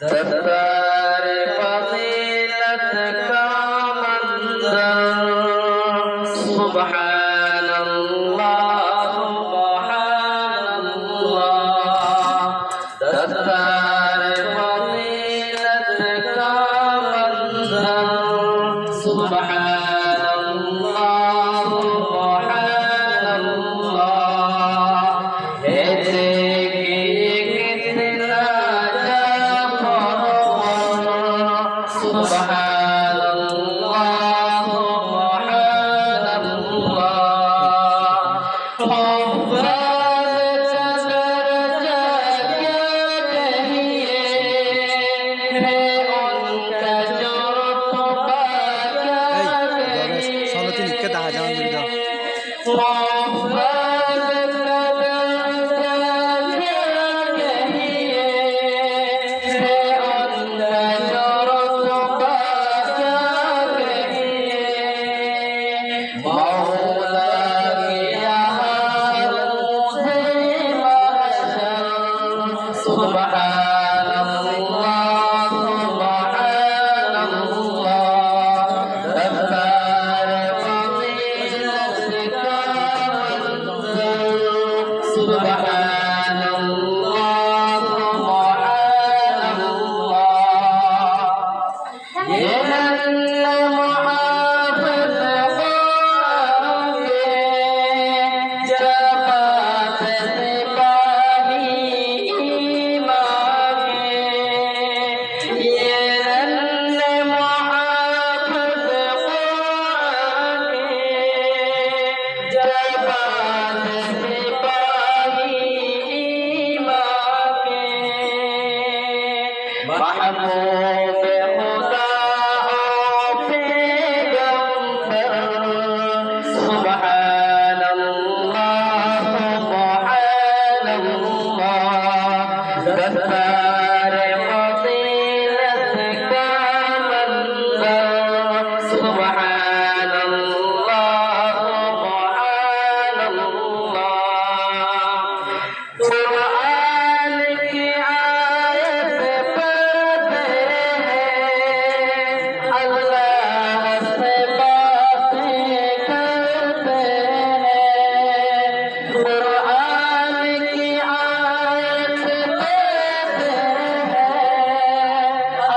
दफ्तर फज़ीलत का मंज़र सुभान अल्लाह सुभान अल्लाह दफ्तर फज़ीलत का मंज़र सुभान अल्लाह सुभान अल्लाह ऐसे सुभान अल्लाह सुभान अल्लाह अफ़ज़ल दर्जा क्या कहिए है उनका जो रुतबा क्या कहिए अफ़ज़ल दर्जा क्या कहिए है उनका जो रुतबा क्या कहिए मौला के यहाँ से महशर सुभान अल्लाह सुभान अल्लाह दफ्तर फज़ीलत का मंज़र सुभान अल्लाह सुभान अल्लाह ये नन्हे मुहाफ़िज़ क़ुरान के जमात सिपाही ईमान के ये नन्हे मुहाफ़िज़ क़ुरान के जमात सिपाही ईमान के महबूब खुदा और पैगंबर सुभान अल्लाह सुभान अल्लाह दफ्तर फज़ीलत का मंज़र सुभान अल्लाह सुभान अल्लाह कुरान की आयत पढ़ते हैं अल्लाह से बातें करते हैं कुरान की आयत पढ़ते हैं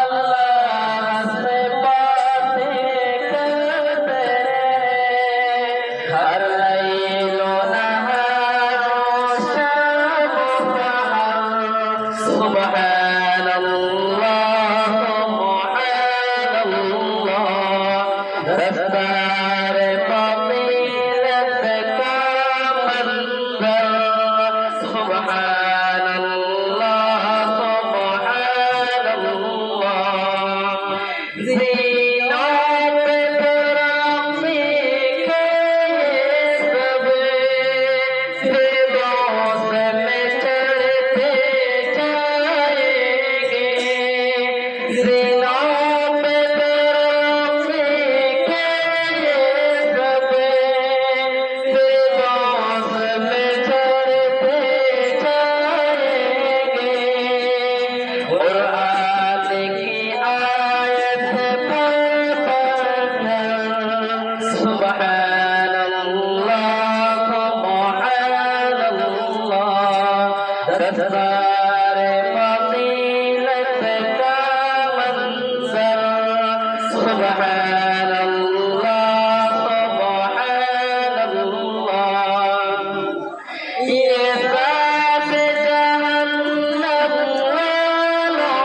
अल्लाह से बातें करते हैं हर लैलो नहारो शब सहर सुभान अल्लाह सुभान अल्लाह दफ्तर फज़ीलत का मंज़र सुभान अल्लाह सुभान अल्लाह ज़ीनों पे तरक्की के सब फिरदौस में चढ़ते जाएंगे ज़ीनों पे तरक्की के सब फिरदौस में चढ़ते जाएंगे कुरान की आयत पढ़कर सुभान अल्लाह सुभान अल्लाह दफ्तर फज़ीलत का मंज़र सुभान अल्लाह सुभान अल्लाह ये साथ जहन्नम वालों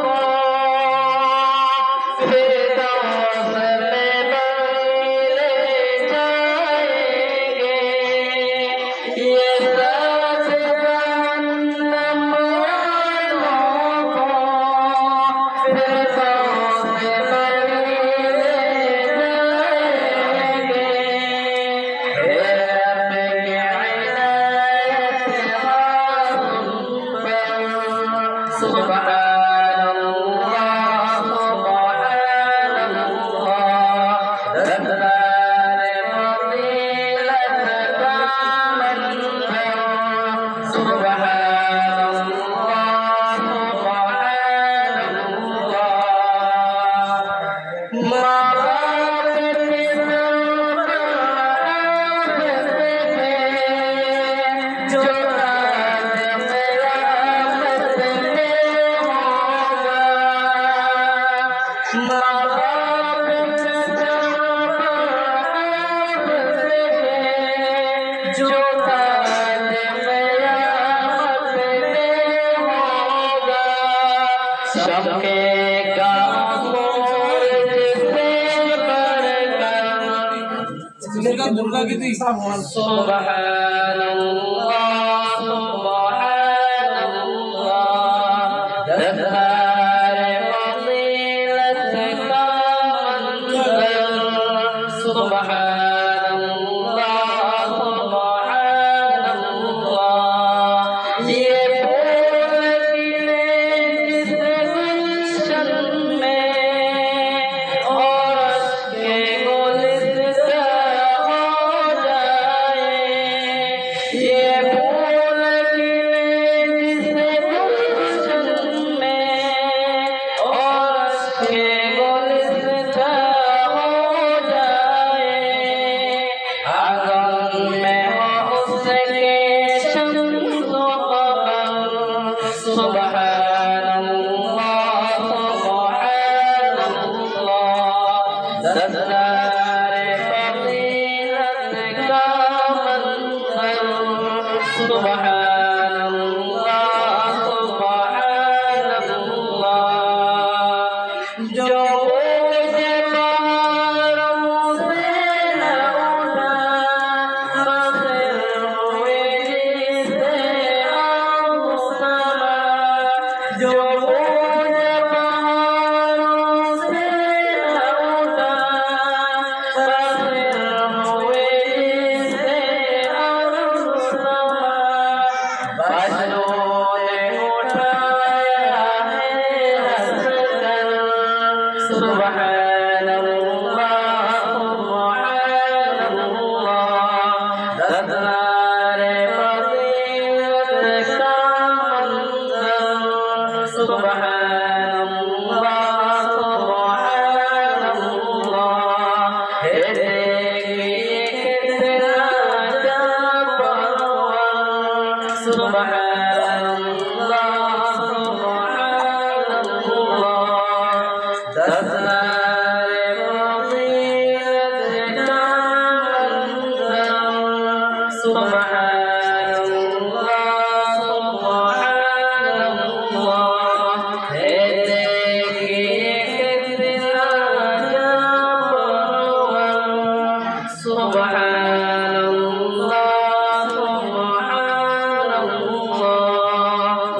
को फिरदौस में ले जाएंगे ये साथ जहन्नम वालों सबके कामों से बढ़कर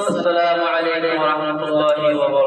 Assalamualaikum warahmatullahi wabarakatuh.